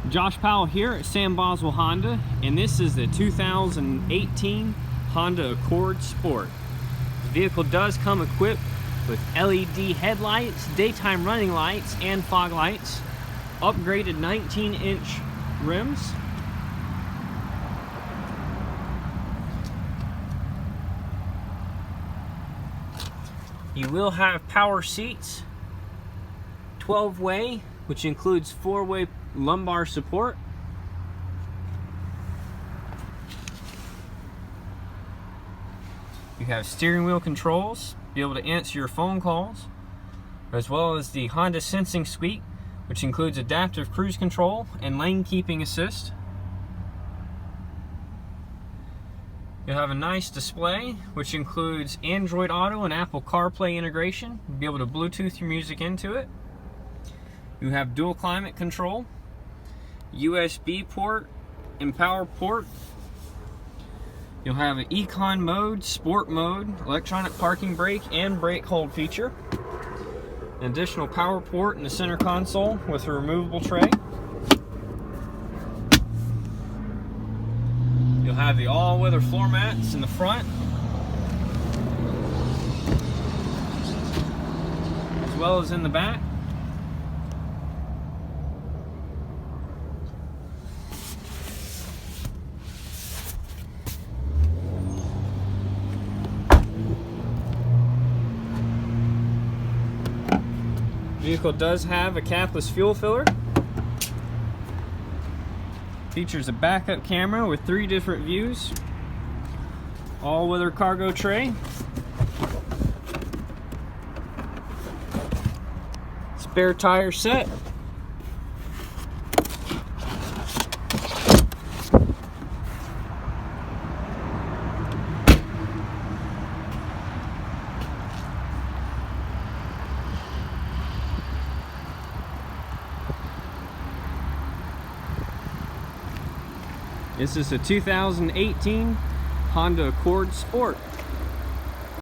Josh Powell here at Sam Boswell Honda, and this is the 2018 Honda Accord Sport. The vehicle does come equipped with LED headlights, daytime running lights, and fog lights, upgraded 19-inch rims. You will have power seats, 12-way, which includes 4-way lumbar support. You have steering wheel controls, be able to answer your phone calls, as well as the Honda Sensing Suite, which includes adaptive cruise control and lane keeping assist. You'll have a nice display, which includes Android Auto and Apple CarPlay integration. You'll be able to Bluetooth your music into it. You have dual climate control, USB port, and power port. You'll have an Econ mode, Sport mode, electronic parking brake, and brake hold feature. An additional power port in the center console with a removable tray. You'll have the all-weather floor mats in the front, as well as in the back. The vehicle does have a capless fuel filler. Features a backup camera with 3 different views. All-weather cargo tray. Spare tire set. This is a 2018 Honda Accord Sport.